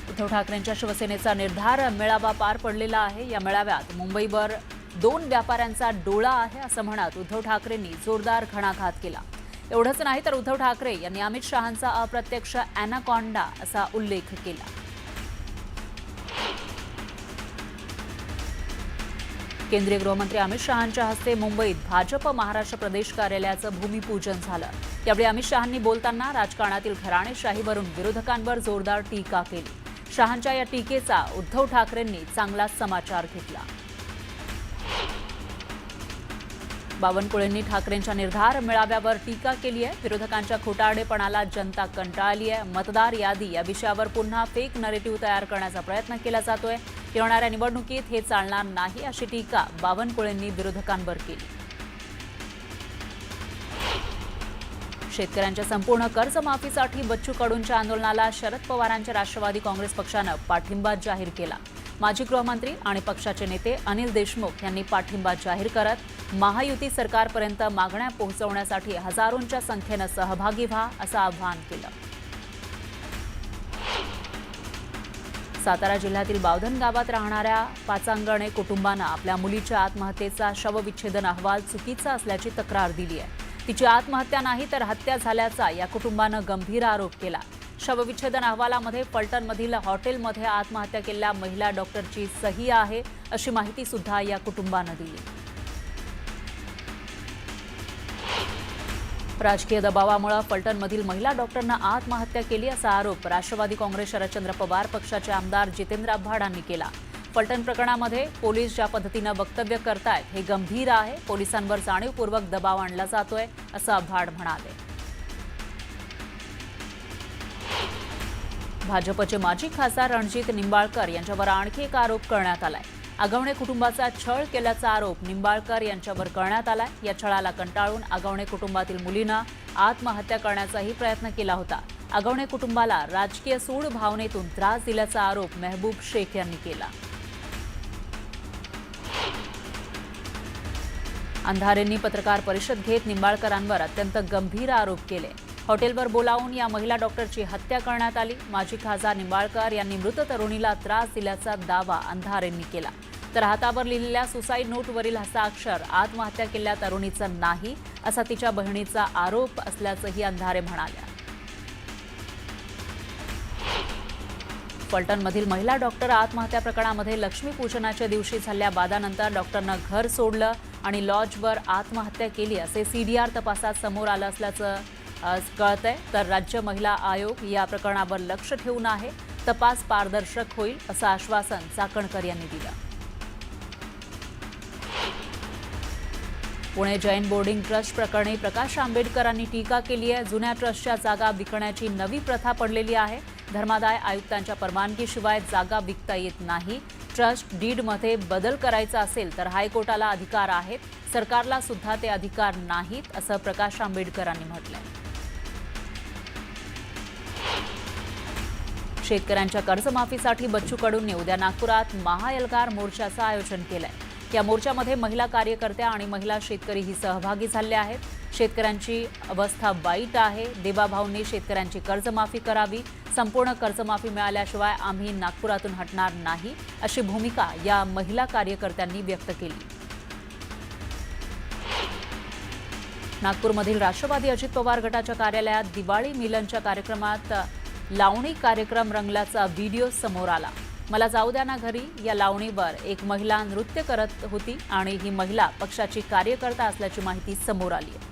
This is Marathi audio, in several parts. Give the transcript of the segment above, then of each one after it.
उद्धव ठाकरेंच्या शिवसेनेचा निर्धार मेळावा पार पडलेला आहे। या मेळाव्यात मुंबईवर 2 व्यापाऱ्यांचा डोळा आहे असं म्हणत उद्धव ठाकरेंनी जोरदार घणाघात केला। एवढंच नाही तर उद्धव ठाकरे यांनी अमित शहांचा अप्रत्यक्ष अॅनाकोंडा असा उल्लेख केला। केंद्रीय गृहमंत्री अमित शहांच्या हस्ते मुंबईत भाजप महाराष्ट्र प्रदेश कार्यालयाचं भूमिपूजन झालं। यावेळी अमित शहांनी बोलताना राजकारणातील घराणेशाहीवरून विरोधकांवर जोरदार टीका केली। शहांच्या या टीकेचा उद्धव ठाकरेंनी चांगलाच समाचार घेतला। बावनकुळेंनी ठाकरेंच्या निर्धार मेळाव्यावर टीका केली आहे। विरोधकांच्या खोटारडेपणाला जनता कंटाळली आहे। मतदार यादी या विषयावर पुन्हा फेक नरेटिव्ह तयार करण्याचा प्रयत्न केला जातोय। येणाऱ्या निवडणुकीत हे चालणार नाही अशी टीका बावनकुळेंनी विरोधकांवर केली। शेतकऱ्यांच्या संपूर्ण कर्जमाफीसाठी बच्चू कडूंच्या आंदोलनाला शरद पवारांच्या राष्ट्रवादी काँग्रेस पक्षानं पाठिंबा जाहीर केला। माजी गृहमंत्री आणि पक्षाचे नेते अनिल देशमुख यांनी पाठिंबा जाहीर करत महायुती सरकारपर्यंत मागण्या पोहोचवण्यासाठी हजारोंच्या संख्येनं सहभागी व्हा असं आवाहन केलं। सातारा जिल्ह्यातील बावधन गावात राहणाऱ्या पाचांगणे कुटुंबानं आपल्या मुलीच्या आत्महत्येचा शवविच्छेदन अहवाल चुकीचा असल्याची तक्रार दिली आहे। तिची आत्महत्या नाही तर हत्या झाल्याचा या कुटुंबानं गंभीर आरोप केला। शवविच्छेदन अहवालामध्ये फलटणमधील हॉटेलमध्ये आत्महत्या केलेल्या महिला डॉक्टरची सही आहे अशी माहिती सुद्धा या कुटुंबानं दिली। राजकीय दबावामुळे फलटणमधील महिला डॉक्टरनं आत्महत्या केली असा आरोप राष्ट्रवादी काँग्रेस शरदचंद्र पवार पक्षाचे आमदार जितेंद्र आव्हाडांनी केला। फलटण प्रकरणामध्ये पोलीस ज्या पद्धतीनं वक्तव्य करतायत हे गंभीर आहे। पोलिसांवर जाणीवपूर्वक दबाव आणला जातोय असं आव्हाड म्हणाले। भाजपचे माजी खासदार रणजित निंबाळकर यांच्यावर आणखी एक आरोप करण्यात आलाय। आगवणे कुटुंबाचा छळ केल्याचा आरोप निंबाळकर यांच्यावर करण्यात आलाय। या छळाला कंटाळून आगवणे कुटुंबातील मुलीनं आत्महत्या करण्याचाही प्रयत्न केला होता। आगवणे कुटुंबाला राजकीय सूड भावनेतून त्रास दिल्याचा आरोप मेहबूब शेख यांनी केला। अंधारेंनी पत्रकार परिषद घेत निंबाळकरांवर अत्यंत गंभीर आरोप केले। हॉटेलवर बोलावून या महिला डॉक्टरची हत्या करण्यात आली। माजी खासदार निंबाळकर यांनी मृत तरुणीला त्रास दिल्याचा दावा अंधारेंनी केला। तर हातावर लिहिलेल्या सुसाईड नोटवरील हस्ताक्षर आत्महत्या केलेल्या तरुणीचं नाही असा तिच्या बहिणीचा आरोप असल्याचंही अंधारे म्हणाल्या। फलटणमधील महिला डॉक्टर आत्महत्या प्रकरणामध्ये लक्ष्मीपूजनाच्या दिवशी झालेल्या वादानंतर डॉक्टरनं घर सोडलं आणि लॉजवर आत्महत्या केली असे सीडीआर तपासात समोर आलं असल्याचं कळतंय। तर राज्य महिला आयोग या प्रकरणावर लक्ष ठेवून आहे। तपास पारदर्शक होईल असं आश्वासन चाकणकर यांनी दिलं। पुणे जैन बोर्डिंग ट्रस्ट प्रकरणी प्रकाश आंबेडकरांनी टीका केली आहे। जुन्या ट्रस्टच्या जागा विकण्याची नवी प्रथा पडलेली आहे। धर्मादाय आयुक्तांच्या परवानगीशिवाय जागा विकता येत नाही। ट्रस्ट डीडमध्ये बदल करायचा असेल तर हायकोर्टाला अधिकार आहेत, सरकारला सुद्धा ते अधिकार नाहीत असं प्रकाश आंबेडकरांनी म्हटलंय। शेतकऱ्यांच्या कर्जमाफीसाठी बच्चू कडूंनी उद्या नागपुरात महाएल्गार मोर्चाचं आयोजन केलंय। या मोर्चामध्ये महिला कार्यकर्त्या आणि महिला शेतकरीही सहभागी झाले आहेत। शेतकऱ्यांची अवस्था वाईट आहे। देवाभाऊंनी शेतकऱ्यांची कर्जमाफी करावी। संपूर्ण कर्जमाफी मिळाल्याशिवाय आम्ही नागपुरातून हटणार नाही अशी भूमिका या महिला कार्यकर्त्यांनी व्यक्त केली। नागपूरमधील राष्ट्रवादी अजित पवार गटाच्या कार्यालयात दिवाळी मिलनच्या कार्यक्रमात लावणी कार्यक्रम रंगल्याचा व्हिडिओ समोर आला। मला जाऊ द्या ना घरी या लावणीवर एक महिला नृत्य करत होती आणि ही महिला पक्षाची कार्यकर्ता असल्याची माहिती समोर आली आहे।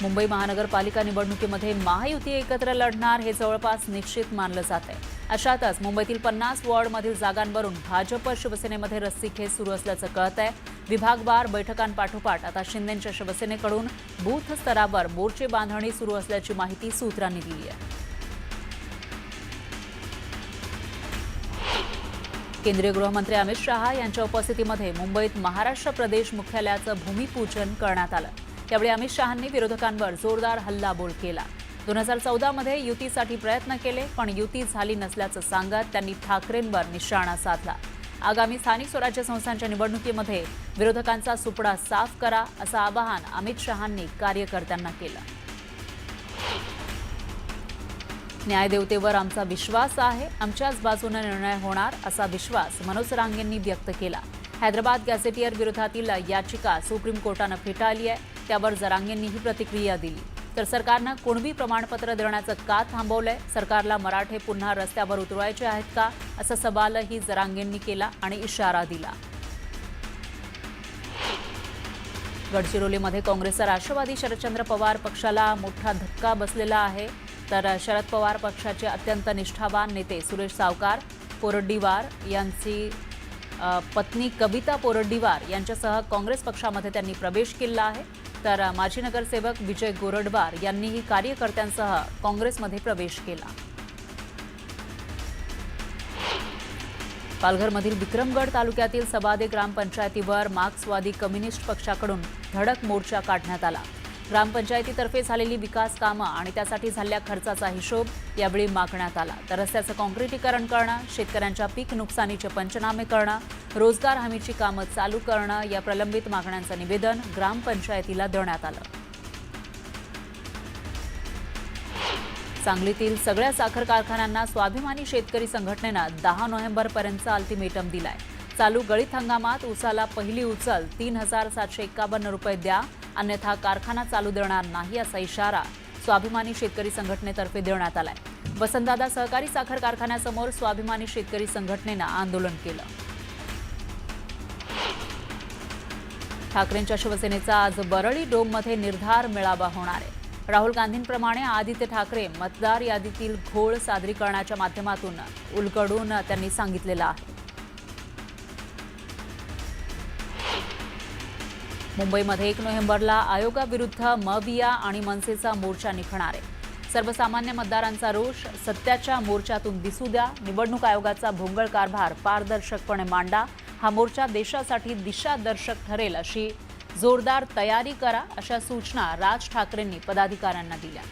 मुंबई महानगरपालिका निवडणुकीमध्ये महायुती एकत्र लढणार हे जवळपास निश्चित मानलं जात आहे। अशातच मुंबईतील 50 वॉर्डमधील जागांवरून भाजप शिवसेनेमध्ये रस्सीखेच सुरू असल्याचं कळत आहे। विभागवार बैठकांपाठोपाठ आता शिंदेंच्या शिवसेनेकडून बूथ स्तरावर मोर्चे बांधणी सुरू असल्याची माहिती सूत्रांनी दिली आहे। केंद्रीय गृहमंत्री अमित शहा यांच्या उपस्थितीमध्ये मुंबईत महाराष्ट्र प्रदेश मुख्यालयाचं भूमिपूजन करण्यात आलं। यावेळी अमित शहांनी विरोधकांवर जोरदार हल्लाबोल केला। 2014 मध्ये युतीसाठी प्रयत्न केले पण युती झाली नसल्याचं सांगत त्यांनी ठाकरेंवर निशाणा साधला। आगामी स्थानिक स्वराज्य संस्थांच्या निवडणुकीमध्ये विरोधकांचा सुपडा साफ करा असं आवाहन अमित शहांनी कार्यकर्त्यांना केलं। न्यायदेवतेवर आमचा विश्वास आहे, आमच्याच बाजूने निर्णय होणार असा विश्वास मनोज जरांगेंनी व्यक्त केला. हैदराबाद गॅझेटियर विरोधातील याचिका सुप्रीम कोर्टानं फेटाळली आहे. त्यावर जरांगेंनी ही प्रतिक्रिया दिली. तर सरकारनं कुणबी प्रमाणपत्र देण्याचं का थांबवलंय? सरकारला मराठे पुन्हा रस्त्यावर उतरवायचे आहेत का, असा सवालही जरांगेंनी केला आणि इशारा दिला. गडचिरोलीमध्ये काँग्रेसचा राष्ट्रवादी शरदचंद्र पवार पक्षाला मोठा धक्का बसलेला आहे. तर शरद पवार पक्षाचे अत्यंत निष्ठावान नेते सुरेश सावकार पोरड्डीवार यांची पत्नी कविता पोरड्डीवार यांच्यासह काँग्रेस पक्षामध्ये त्यांनी प्रवेश केला आहे. तर माजी नगरसेवक विजय गोरडवार यांनीही कार्यकर्त्यांसह काँग्रेसमध्ये प्रवेश केला. पालघरमधील विक्रमगड तालुक्यातील सबादे ग्रामपंचायतीवर मार्क्सवादी कम्युनिस्ट पक्षाकडून धडक मोर्चा काढण्यात आला. ग्रामपंचायतीतर्फे झालेली विकास कामं आणि त्यासाठी झालेल्या खर्चाचा हिशोब यावेळी मागण्यात आला. तर रस्त्याचं काँक्रिटीकरण करणं, शेतकऱ्यांच्या पीक नुकसानीचे पंचनामे करणं, रोजगार हमीची कामं चालू करणं या प्रलंबित मागण्यांचं निवेदन ग्रामपंचायतीला देण्यात आलं. सांगलीतील सगळ्या साखर कारखान्यांना स्वाभिमानी शेतकरी संघटनेनं 10 नोव्हेंबरपर्यंतचा अल्टिमेटम दिलाय. चालू गळीत हंगामात ऊसाला पहिली उचल 3,751 रुपये द्या, अन्यथा कारखाना चालू देणार नाही असा इशारा स्वाभिमानी शेतकरी संघटनेतर्फे देण्यात आलाय. वसंतदादा सहकारी साखर कारखान्यासमोर स्वाभिमानी शेतकरी संघटनेनं आंदोलन केलं. ठाकरेंच्या शिवसेनेचा आज बरळी डोममध्ये निर्धार मेळावा होणार आहे. राहुल गांधींप्रमाणे आदित्य ठाकरे मतदार यादीतील घोळ सादरीकरणाच्या माध्यमातून उलगडून त्यांनी सांगितलेलं आहे. मुंबईमध्ये 1 नोव्हेंबरला आयोगाविरुद्ध मविया आणि मनसेचा मोर्चा निघणार आहे. सर्वसामान्य मतदारांचा रोष सत्याच्या मोर्चातून दिसू द्या, निवडणूक आयोगाचा भोंगळ कारभार पारदर्शकपणे मांडा, हा मोर्चा देशासाठी दिशादर्शक ठरेल, अशी जोरदार तयारी करा, अशा सूचना राज ठाकरेंनी पदाधिकाऱ्यांना दिल्या.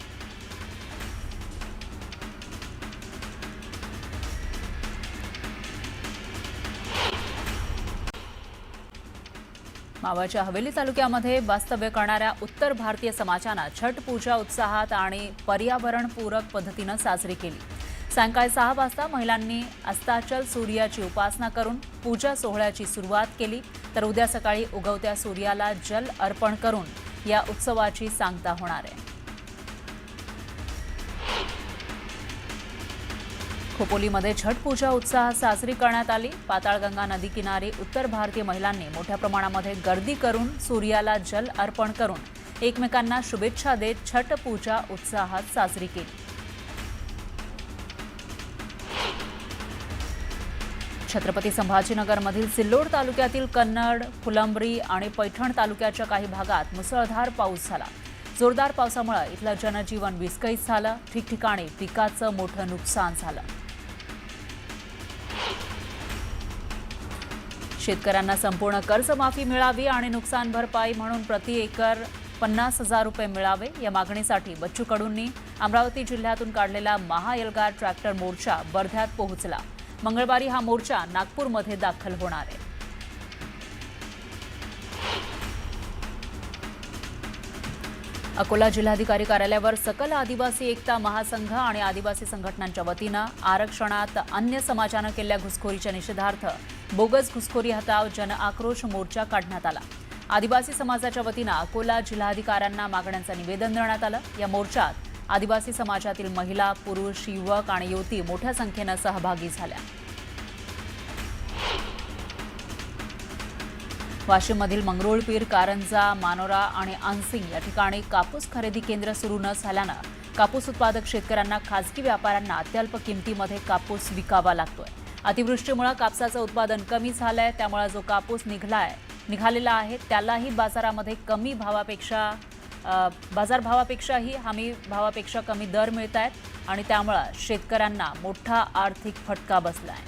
मावळच्या हवेली तालुक्यामध्ये वास्तव्य करणाऱ्या उत्तर भारतीय समाजानं छठ पूजा उत्साहात आणि पर्यावरणपूरक पद्धतीनं साजरी केली. सायंकाळी 6 वाजता महिलांनी अस्ताचल सूर्याची उपासना करून पूजा सोहळ्याची सुरुवात केली. तर उद्या सकाळी उगवत्या सूर्याला जल अर्पण करून या उत्सवाची सांगता होणार आहे. खोपोलीमध्ये छठ पूजा उत्साहात साजरी करण्यात आली. पाताळगंगा नदी किनारी उत्तर भारतीय महिलांनी मोठ्या प्रमाणामध्ये गर्दी करून सूर्याला जल अर्पण करून एकमेकांना शुभेच्छा देत छठ पूजा उत्साहात साजरी केली. छत्रपती संभाजीनगरमधील सिल्लोड तालुक्यातील कन्नड, फुलंब्री आणि पैठण तालुक्याच्या काही भागात मुसळधार पाऊस झाला. जोरदार पावसामुळे इथलं जनजीवन विस्कळीत झालं. ठिकठिकाणी पिकाचं मोठं नुकसान झालं. शेतकऱ्यांना संपूर्ण कर्जमाफी मिळावी आणि नुकसान भरपाई म्हणून प्रति एकर 50,000 रुपये मिळावे, या मागणीसाठी बच्चू कडूंनी अमरावती जिल्ह्यातून काढलेला महाएल्गार ट्रॅक्टर मोर्चा वर्ध्यात पोहोचला. मंगळवारी हा मोर्चा नागपूरमध्ये दाखल होणार आहे. अकोला जिल्हाधिकारी कार्यालयावर सकल आदिवासी एकता महासंघ आणि आदिवासी संघटनांच्या वतीनं आरक्षणात अन्य समाजानं केलेल्या घुसखोरीच्या निषेधार्थ बोगस घुसखोरी हटाव जन आक्रोश मोर्चा काढण्यात आला. आदिवासी समाजाच्या वतीनं अकोला जिल्हाधिकाऱ्यांना मागण्यांचं निवेदन देण्यात आलं. या मोर्चात आदिवासी समाजातील महिला, पुरुष, युवक आणि युवती मोठ्या संख्येनं सहभागी झाल्या. वाशिममधील मंगरुळपीर, कारंजा, मानोरा आणि आनसिंग या ठिकाणी कापूस खरेदी केंद्र सुरू न झाल्यानं कापूस उत्पादक शेतकऱ्यांना खासगी व्यापाऱ्यांना अत्यल्प किमतीमध्ये कापूस विकावा लागतोय. अतिवृष्टीमुळे कापसाचं उत्पादन कमी झालंय. त्यामुळे जो कापूस निघालेला आहे त्यालाही बाजारामध्ये कमी भावापेक्षा बाजारभावापेक्षाही हमी भावापेक्षा कमी दर मिळत आहेत आणि त्यामुळे शेतकऱ्यांना मोठा आर्थिक फटका बसलाय.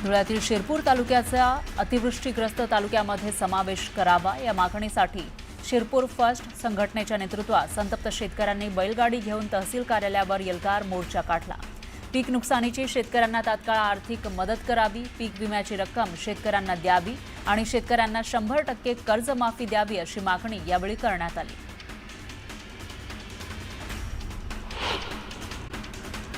धुळ्यातील शिरपूर तालुक्याचा अतिवृष्टीग्रस्त तालुक्यामध्ये समावेश करावा, या मागणीसाठी शिरपूर फर्स्ट संघटनेच्या नेतृत्वात संतप्त शेतकऱ्यांनी बैलगाडी घेऊन तहसील कार्यालयावर एल्गार मोर्चा काढला. पीक नुकसानीची शेतकऱ्यांना तात्काळ आर्थिक मदत करावी, पीक विम्याची रक्कम शेतकऱ्यांना द्यावी आणि शेतकऱ्यांना 100% कर्जमाफी द्यावी अशी मागणी यावेळी करण्यात आली.